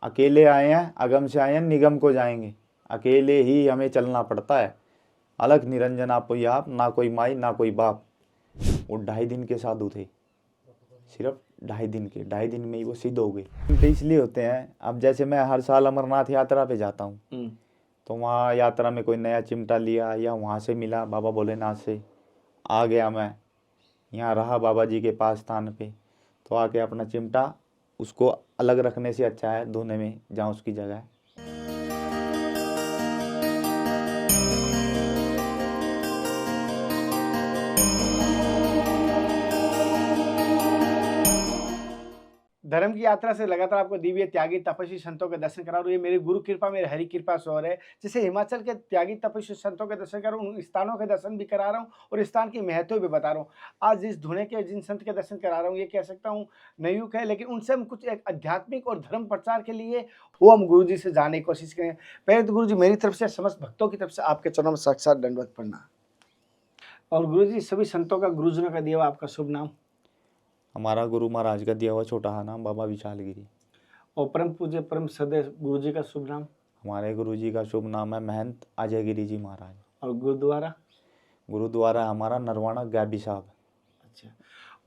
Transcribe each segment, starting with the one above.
अकेले आए हैं, अगम से आए हैं, निगम को जाएंगे। अकेले ही हमें चलना पड़ता है। अलग निरंजन आप कोई आप, ना कोई माई ना कोई बाप। वो 2.5 दिन के साधु थे, सिर्फ 2.5 दिन के, 2.5 दिन में ही वो सिद्ध हो गए। तो इसलिए होते हैं, अब जैसे मैं हर साल अमरनाथ यात्रा पे जाता हूँ, तो वहाँ यात्रा में कोई नया चिमटा लिया या वहाँ से मिला बाबा भोलेनाथ से, आ गया मैं यहाँ रहा बाबा जी के पास स्थान पे, तो आके अपना चिमटा उसको अलग रखने से अच्छा है धोने में जहाँ उसकी जगह है। धर्म की यात्रा से लगातार आपको दिव्य त्यागी तपस्वी संतों के दर्शन करा रहा हूँ। ये मेरी गुरु कृपा, मेरी हरि कृपा से हो रहे हैं। जैसे हिमाचल के त्यागी तपस्वी संतों के दर्शन कर रहा हूँ, उन स्थानों के दर्शन भी करा रहा हूँ और स्थान की महत्व भी बता रहा हूँ। आज जिस धुने के जिन संत के दर्शन करा रहा हूँ, ये कह सकता हूँ नयुग है, लेकिन उनसे हम कुछ एक आध्यात्मिक और धर्म प्रचार के लिए वो हम गुरु जी से जानने की कोशिश करें। पहले तो गुरु जी मेरी तरफ से, समस्त भक्तों की तरफ से आपके चरणों में साक्षात दंडवत प्रणाम। और गुरु जी सभी संतों का, गुरुजनों का दिया हुआ आपका शुभ नाम? हमारा गुरु महाराज का दिया हुआ छोटा हा नाम बाबा विशाल गिरी। और परम पूज्य परम सदैव गुरु जी का शुभ नाम? हमारे गुरु जी का शुभ नाम है महंत अजय गिरी जी महाराज। और गुरुद्वारा? गुरुद्वारा हमारा नरवाना गैबी साहब। अच्छा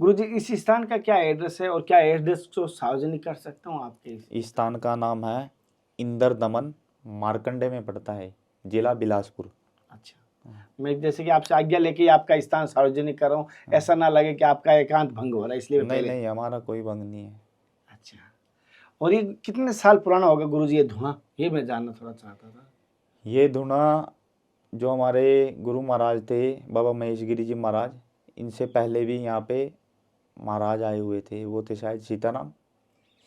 गुरु जी, इस स्थान का क्या एड्रेस है और क्या एड्रेस को सार्वजनिक कर सकता हूँ आपके? इस स्थान का नाम है इंदर दमन, मार्कंडे में पड़ता है, जिला बिलासपुर। अच्छा, मैं जैसे कि आपसे आज्ञा लेके आपका स्थान सार्वजनिक कर रहा हूँ, ऐसा ना लगे कि आपका एकांत भंग हो रहा है, इसलिए नहीं नहीं, हमारा कोई भंग नहीं है। अच्छा, और ये कितने साल पुराना होगा गुरु जी ये धुआं, ये मैं जानना थोड़ा चाहता था। ये धुआं जो हमारे गुरु महाराज थे बाबा महेश गिरी जी महाराज, इनसे पहले भी यहाँ पे महाराज आए हुए थे। वो थे शायद सीताराम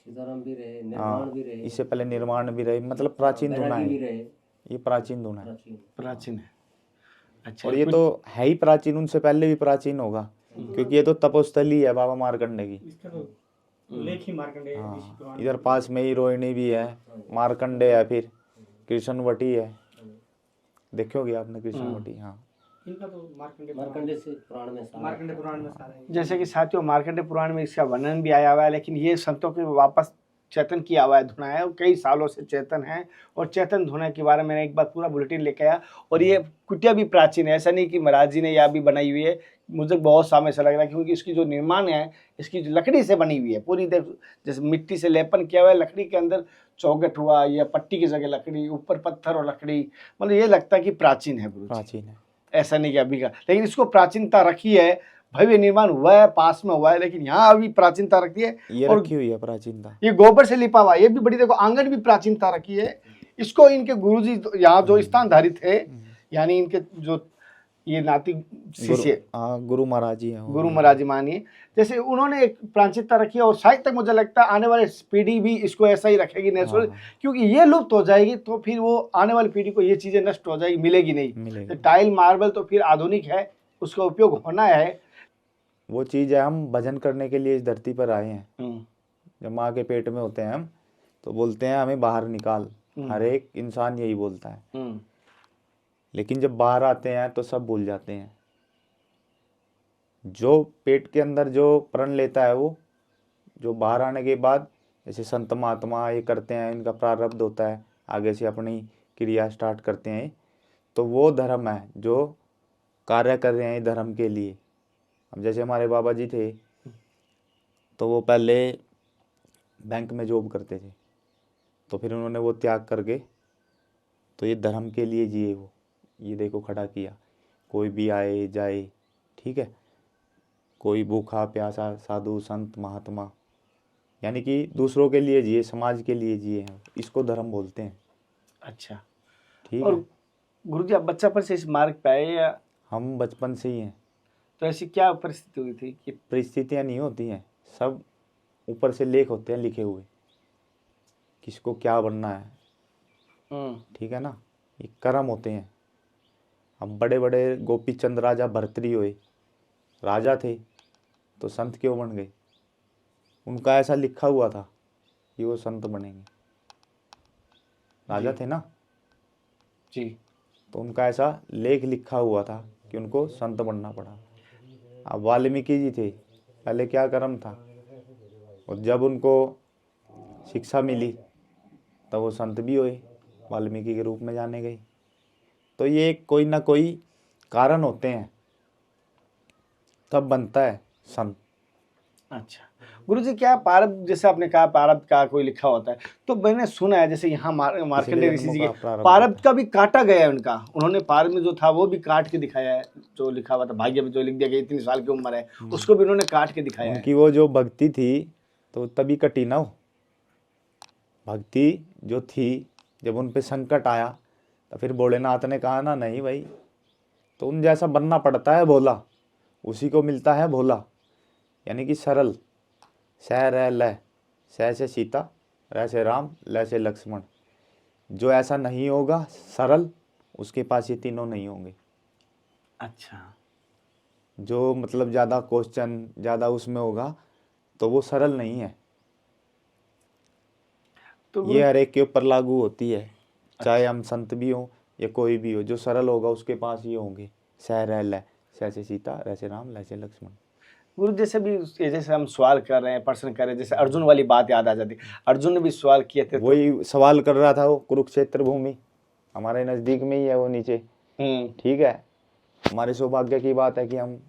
भी रहे, निर्माण भी रहे, इससे पहले निर्माण भी रहे, मतलब प्राचीन धुना है ये, प्राचीन धुना है, प्राचीन है। अच्छा, और ये तो है ही प्राचीन, उनसे पहले भी प्राचीन होगा, क्योंकि ये तो तपोस्थली है बाबा मार्कंडे की। लेख ही मार्कंडे। हाँ, इधर पास में ही रोहिणी भी है, मार्कंडे है, फिर कृष्णवटी है, देखोगे आपने कृष्णवटी। हाँ, इनका तो मार्कंडे से पुराण में सारा है। जैसे कि साथियों मार्कंडे पुराण में इसका वर्णन भी आया हुआ है, लेकिन ये संतों के वापस चेतन किया हुआ है धुना है, और कई सालों से चेतन है। और चेतन धुना के बारे में मैंने एक बार पूरा बुलेटिन लेके आया, और ये कुटिया भी प्राचीन है, ऐसा नहीं कि महाराज जी ने यह भी बनाई हुई है। मुझे बहुत समय से लग रहा है, क्योंकि इसकी जो निर्माण है, इसकी जो लकड़ी से बनी हुई है पूरी, जैसे मिट्टी से लेपन किया हुआ है, लकड़ी के अंदर चौगट हुआ या पट्टी की जगह लकड़ी, ऊपर पत्थर और लकड़ी, मतलब ये लगता है कि प्राचीन है गुरु, प्राचीन है, ऐसा नहीं कि अभी का। लेकिन इसको प्राचीनता रखी है, भव्य निर्माण हुआ है, पास में हुआ है, लेकिन यहाँ अभी प्राचीनता रखी है, ये और रखी हुई है प्राचीनता। ये गोबर से लिपा हुआ, ये भी बड़ी, देखो आंगन भी प्राचीनता रखी है। इसको इनके गुरुजी यहाँ जो स्थानधारी थे, यानी इनके जो ये नाती शिष्य गुरु महाराज जी हैं, गुरु महाराज जी मानिए, जैसे उन्होंने एक प्राचीनता रखी है, और शायद तक मुझे लगता है आने वाली पीढ़ी भी इसको ऐसा ही रखेगी नेचुरल, क्योंकि ये लुप्त हो जाएगी तो फिर वो आने वाली पीढ़ी को ये चीजें नष्ट हो जाएगी, मिलेगी नहीं। तो टाइल मार्बल तो फिर आधुनिक है, उसका उपयोग होना है, वो चीज़ है। हम भजन करने के लिए इस धरती पर आए हैं। जब माँ के पेट में होते हैं हम, तो बोलते हैं हमें बाहर निकाल, हर एक इंसान यही बोलता है। लेकिन जब बाहर आते हैं तो सब भूल जाते हैं। जो पेट के अंदर जो प्रण लेता है, वो जो बाहर आने के बाद, जैसे संत महात्मा ये करते हैं, इनका प्रारब्ध होता है, आगे से अपनी क्रिया स्टार्ट करते हैं, तो वो धर्म है जो कार्य कर रहे हैं धर्म के लिए। अब जैसे हमारे बाबा जी थे, तो वो पहले बैंक में जॉब करते थे, तो फिर उन्होंने वो त्याग करके तो ये धर्म के लिए जिए। वो ये देखो खड़ा किया, कोई भी आए जाए, ठीक है, कोई भूखा प्यासा, साधु संत महात्मा, यानी कि दूसरों के लिए जिए, समाज के लिए जिए हैं, इसको धर्म बोलते हैं। अच्छा, ठीक और है। गुरुजी आप बच्चापन से इस मार्ग पे आए या? हम बचपन से ही हैं। तो ऐसी क्या परिस्थिति हुई थी कि? परिस्थितियाँ नहीं होती हैं, सब ऊपर से लेख होते हैं लिखे हुए, किसको क्या बनना है, ठीक है ना, ये कर्म होते हैं। अब बड़े बड़े गोपी चंद राजा भर्तृहरि हुए, राजा थे तो संत क्यों बन गए? उनका ऐसा लिखा हुआ था कि वो संत बनेंगे, राजा थे ना जी, तो उनका ऐसा लेख लिखा हुआ था कि उनको संत बनना पड़ा। अब वाल्मीकि जी थे, पहले क्या कर्म था, और जब उनको शिक्षा मिली तब वो संत भी हुए, वाल्मीकि के रूप में जाने गए। तो ये कोई ना कोई कारण होते हैं, तब बनता है संत। अच्छा गुरुजी, क्या प्रारब्ध, जैसे आपने कहा प्रारब्ध का कोई लिखा होता है, तो मैंने सुना है जैसे यहाँ मार्कंडेय ऋषि जी के प्रारब्ध का भी काटा गया है उनका। उन्होंने प्रारब्ध में जो था वो भी काट के दिखाया है, जो लिखा हुआ था भाग्य में जो लिख दिया कि इतनी साल की उम्र है, उसको भी उन्होंने काट के दिखाया है। उनकी वो जो भक्ति थी तो तभी कटी ना, हो भक्ति जो थी, जब उन पे संकट आया तो फिर भोलेनाथ ने कहा ना, नहीं भाई, तो उन जैसा बनना पड़ता है भोला, उसी को मिलता है भोला। यानी कि सरल, सह रह लय, सह से सीता, रह से राम, लय से लक्ष्मण। जो ऐसा नहीं होगा सरल, उसके पास ये तीनों नहीं होंगे। अच्छा, जो मतलब ज़्यादा क्वेश्चन, ज़्यादा उसमें होगा तो वो सरल नहीं है। तो ये हर एक के ऊपर लागू होती है, चाहे हम संत भी हो या कोई भी हो। जो सरल होगा उसके पास ये होंगे, सह रह लय, सह से सीता, रह से राम, लय से लक्ष्मण। गुरु जैसे भी जैसे हम सवाल कर रहे हैं, प्रश्न कर रहे हैं, जैसे अर्जुन वाली बात याद आ जाती। अर्जुन ने भी सवाल किए थे, वही सवाल कर रहा था वो। कुरुक्षेत्र भूमि हमारे नज़दीक में ही है वो नीचे, ठीक है। हमारे सौभाग्य की बात है कि हम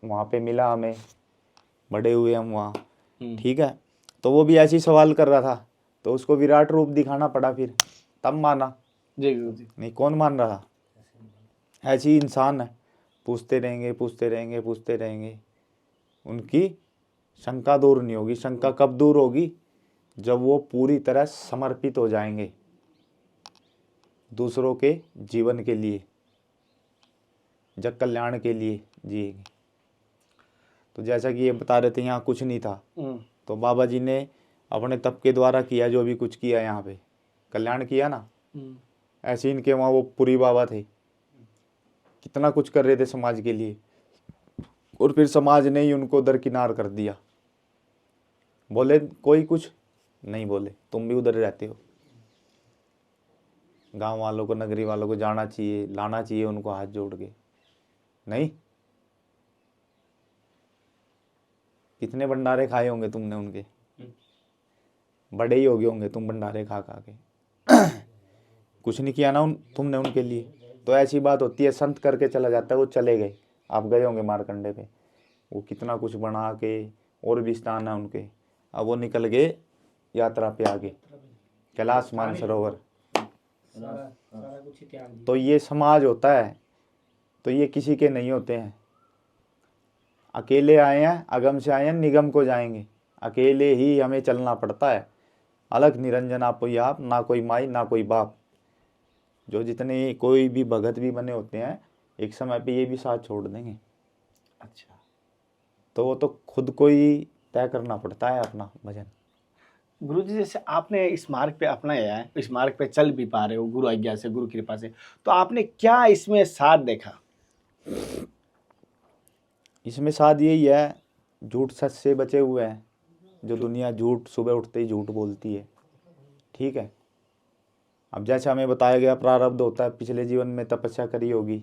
वहाँ पे मिला, हमें बड़े हुए हम वहाँ, ठीक है। तो वो भी ऐसे ही सवाल कर रहा था, तो उसको विराट रूप दिखाना पड़ा, फिर तब माना। जी गुरु जी। नहीं, कौन मान रहा? ऐसे ही इंसान है, पूछते रहेंगे पूछते रहेंगे पूछते रहेंगे, उनकी शंका दूर नहीं होगी। शंका कब दूर होगी? जब वो पूरी तरह समर्पित हो जाएंगे दूसरों के जीवन के लिए, जग कल्याण के लिए जिएंगे। तो जैसा कि ये बता रहे थे, यहाँ कुछ नहीं था, तो बाबा जी ने अपने तप के द्वारा किया जो भी कुछ किया, यहाँ पे कल्याण किया ना। ऐसे इनके वहाँ वो पुरी बाबा थे, कितना कुछ कर रहे थे समाज के लिए, और फिर समाज ने ही उनको दरकिनार कर दिया। बोले कोई कुछ नहीं बोले, तुम भी उधर रहते हो। गांव वालों को, नगरी वालों को जाना चाहिए, लाना चाहिए उनको हाथ जोड़ के, नहीं। कितने भंडारे खाए होंगे तुमने उनके, बड़े ही हो गए होंगे तुम भंडारे खा खा के। कुछ नहीं किया ना तुमने उनके लिए। तो ऐसी बात होती है, संत करके चला जाता है, वो चले गए। आप गए होंगे मारकंडे पे, वो कितना कुछ बना के, और भी स्थान है उनके। अब वो निकल गए यात्रा पे आगे, कैलाश मानसरोवर। तो ये समाज होता है, तो ये किसी के नहीं होते हैं। अकेले आए हैं, अगम से आए हैं, निगम को जाएंगे। अकेले ही हमें चलना पड़ता है। अलग निरंजन आप कोई, आप ना कोई माई ना कोई बाप। जो जितने कोई भी भगत भी बने होते हैं, एक समय पे ये भी साथ छोड़ देंगे। अच्छा, तो वो तो खुद को ही तय करना पड़ता है अपना भजन। गुरु जी जैसे आपने इस मार्ग पे अपनाया है, इस मार्ग पे चल भी पा रहे हो गुरु आज्ञा से, गुरु कृपा से, तो आपने क्या इसमें साथ देखा? इसमें साथ यही है, झूठ सच से बचे हुए हैं। जो दुनिया झूठ, सुबह उठते ही झूठ बोलती है, ठीक है। अब जैसे हमें बताया गया प्रारब्ध होता है, पिछले जीवन में तपस्या करी होगी,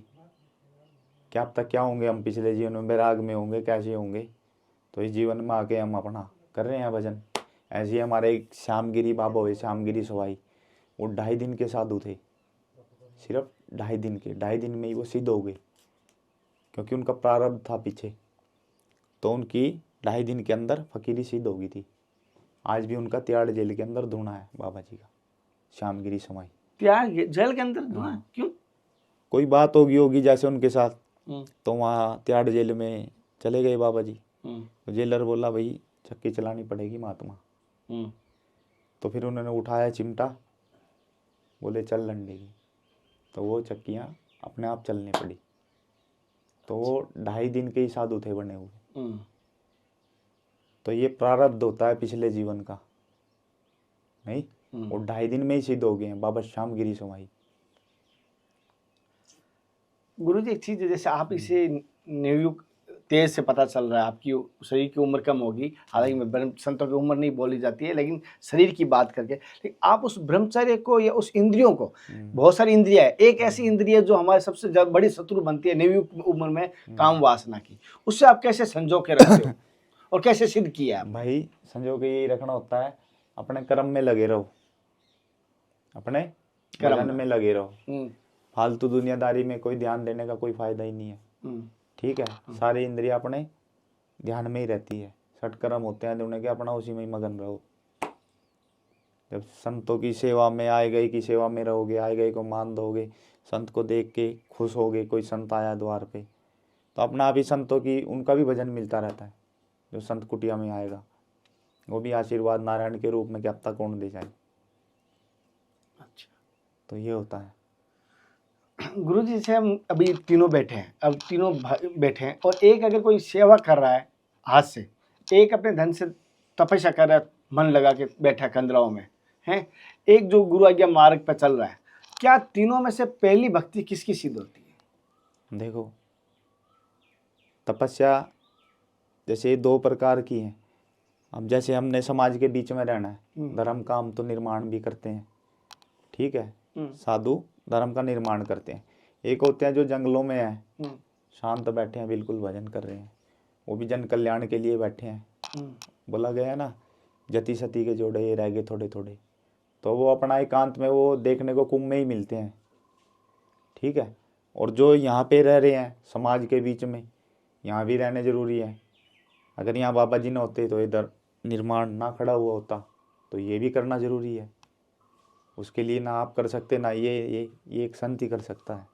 क्या अब तक क्या होंगे हम पिछले जीवन में, वैराग में होंगे, कैसे होंगे। तो इस जीवन में आके हम अपना कर रहे हैं भजन। ऐसे ही हमारे एक श्यामगिरी बाबा हुए, श्यामगिरी सवाई, वो 2.5 दिन के साधु थे, सिर्फ 2.5 दिन के। 2.5 दिन में ही वो सिद्ध हो गए, क्योंकि उनका प्रारब्ध था पीछे। तो उनकी 2.5 दिन के अंदर फकीरी सिद्ध हो गई थी। आज भी उनका तिहाड़ जेल के अंदर धुना है बाबा जी का, श्यामगिरी समाई। तिहाड़ जेल के अंदर धुआं? क्यों? कोई बात होगी जैसे उनके साथ, तो वहाँ तिहाड़ जेल में चले गए बाबा जी। तो जेलर बोला भाई चक्की चलानी पड़ेगी महात्मा। तो फिर उन्होंने उठाया चिमटा, बोले चल लंडे की। तो वो चक्कियाँ अपने आप चलने पड़ी। तो वो 2.5 दिन के ही साधु थे बने हुए। तो ये प्रारब्ध होता है पिछले जीवन का, नहीं। वो 2.5 दिन में ही सिद्ध हो गए हैं बाबा श्यामगिरी समाई। गुरु जी एक चीज है, जैसे आप इसे नवयुग तेज से पता चल रहा है, आपकी शरीर की उम्र कम होगी, हालांकि संतों की उम्र नहीं बोली जाती है, लेकिन शरीर की बात करके, लेकिन आप उस ब्रह्मचर्य को या उस इंद्रियों को, बहुत सारी इंद्रियां है, एक ऐसी इंद्रिय जो हमारे सबसे बड़ी शत्रु बनती है नवयुग उम्र में, काम वासना की, उससे आप कैसे संजो के रखते हो और कैसे सिद्ध किया? भाई संजो के यही रखना होता है, अपने कर्म में लगे रहो। अपने कर्म भजन में लगे रहो। हम्म, फालतू दुनियादारी में कोई ध्यान देने का कोई फायदा ही नहीं है। हम्म, ठीक है, सारी इंद्रियां अपने ध्यान में ही रहती है। सटकर्म होते हैं उन्हें, क्या अपना उसी में ही मगन रहो। जब संतों की सेवा में, आए गए की सेवा में रहोगे, आए गए को मान दोगे, संत को देख के खुश होगे, कोई संत आया द्वार पे, तो अपना आप ही संतों की, उनका भी भजन मिलता रहता है। जो संत कुटिया में आएगा वो भी आशीर्वाद नारायण के रूप में कि अब तक कौन दे जाए। अच्छा तो ये होता है। गुरु जी से हम अभी तीनों बैठे हैं, अब तीनों बैठे हैं और एक अगर कोई सेवा कर रहा है हाथ से, एक अपने धन से तपस्या कर रहा है, मन लगा के बैठा कंदराओं में है, एक जो गुरु आज्ञा मार्ग पर चल रहा है, क्या तीनों में से पहली भक्ति किसकी सिद्ध होती है? देखो, तपस्या जैसे ये दो प्रकार की है। अब जैसे हमने समाज के बीच में रहना है, धर्म काम तो निर्माण भी करते हैं। ठीक है, साधु धर्म का निर्माण करते हैं। एक होते हैं जो जंगलों में है, शांत बैठे हैं, बिल्कुल भजन कर रहे हैं, वो भी जन कल्याण के लिए बैठे हैं। बोला गया है ना, जति सती के जोड़े ये रह गए थोड़े थोड़े, तो वो अपना एकांत में वो देखने को कुंभ में ही मिलते हैं। ठीक है, और जो यहाँ पे रह रहे हैं समाज के बीच में, यहाँ भी रहने जरूरी है। अगर यहाँ बाबा जी न होते तो इधर निर्माण ना खड़ा हुआ होता, तो ये भी करना जरूरी है। उसके लिए ना आप कर सकते, ना ये एक संत ही कर सकता है।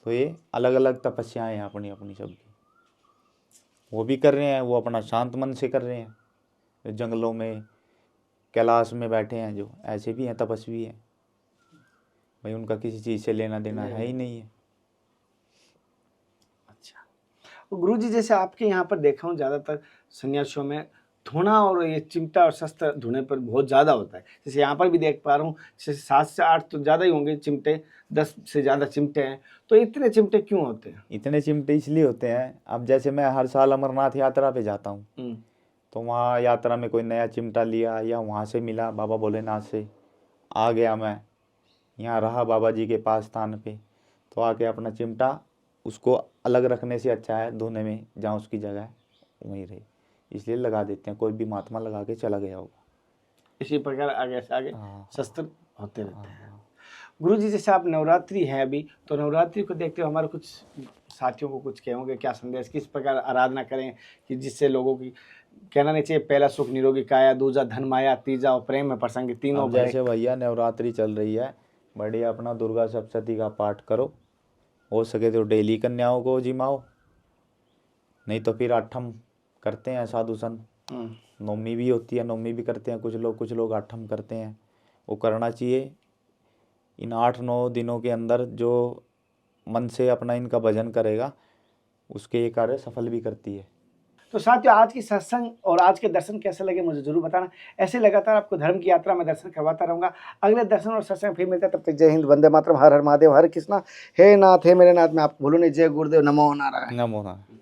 तो ये अलग अलग तपस्याएं हैं अपनी अपनी सबकी, वो भी कर रहे हैं, वो अपना शांत मन से कर रहे हैं। जो जंगलों में कैलाश में बैठे हैं, जो ऐसे भी हैं, तपस्वी हैं भाई, उनका किसी चीज़ से लेना देना है ही नहीं है। अच्छा, गुरु जी जैसे आपके यहाँ पर देखा हूँ ज़्यादातर सन्यासियों में धुना और ये चिमटा और शस्त्र धुने पर बहुत ज़्यादा होता है। जैसे यहाँ पर भी देख पा रहा हूँ, जैसे 7 से 8 तो ज़्यादा ही होंगे चिमटे, 10 से ज़्यादा चिमटे हैं। तो इतने चिमटे क्यों होते हैं? इतने चिमटे इसलिए होते हैं, अब जैसे मैं हर साल अमरनाथ यात्रा पे जाता हूँ, तो वहाँ यात्रा में कोई नया चिमटा लिया या वहाँ से मिला बाबा भोलेनाथ से, आ गया मैं यहाँ रहा बाबा जी के पास स्थान पे, तो आके अपना चिमटा उसको अलग रखने से अच्छा है धोने में, जहाँ उसकी जगह है वहीं रहे, इसलिए लगा देते हैं। कोई भी महात्मा लगा के चला गया होगा। इसी प्रकार आगे से आगे हाँ। शस्त्र होते रहते हैं। गुरु जी जैसे आप नवरात्रि है अभी, तो नवरात्रि को देखते हुए हमारे कुछ साथियों को कुछ कहोगे, क्या संदेश, किस प्रकार आराधना करें कि जिससे लोगों की कहना नहीं चाहिए, पहला सुख निरोगी काया, दूजा धन माया, तीजा और प्रेम में प्रसंग, तीनों जैसे भैया नवरात्रि चल रही है, बढ़िया अपना दुर्गा सप्तशती का पाठ करो, हो सके तो डेली कन्याओं को जिमाओ, नहीं तो फिर आठम करते हैं साधु संत, नौमी भी होती है, नौमी भी करते हैं कुछ लोग आठम करते हैं, वो करना चाहिए। इन 8-9 दिनों के अंदर जो मन से अपना इनका भजन करेगा, उसके ये कार्य सफल भी करती है। तो साथियों, आज की सत्संग और आज के दर्शन कैसे लगे मुझे जरूर बताना। ऐसे लगातार आपको धर्म की यात्रा में दर्शन करवाता रहूंगा। अगले दर्शन और सत्संग फिर मिलते हैं, तब तक जय हिंद, वंदे मातरम, हर हर महादेव, हरे कृष्णा, हे नाथ, हे मेरे नाथ। मैं आपको भूलूं नहीं। जय गुरुदेव, नमो नारायण। नमो नारायण।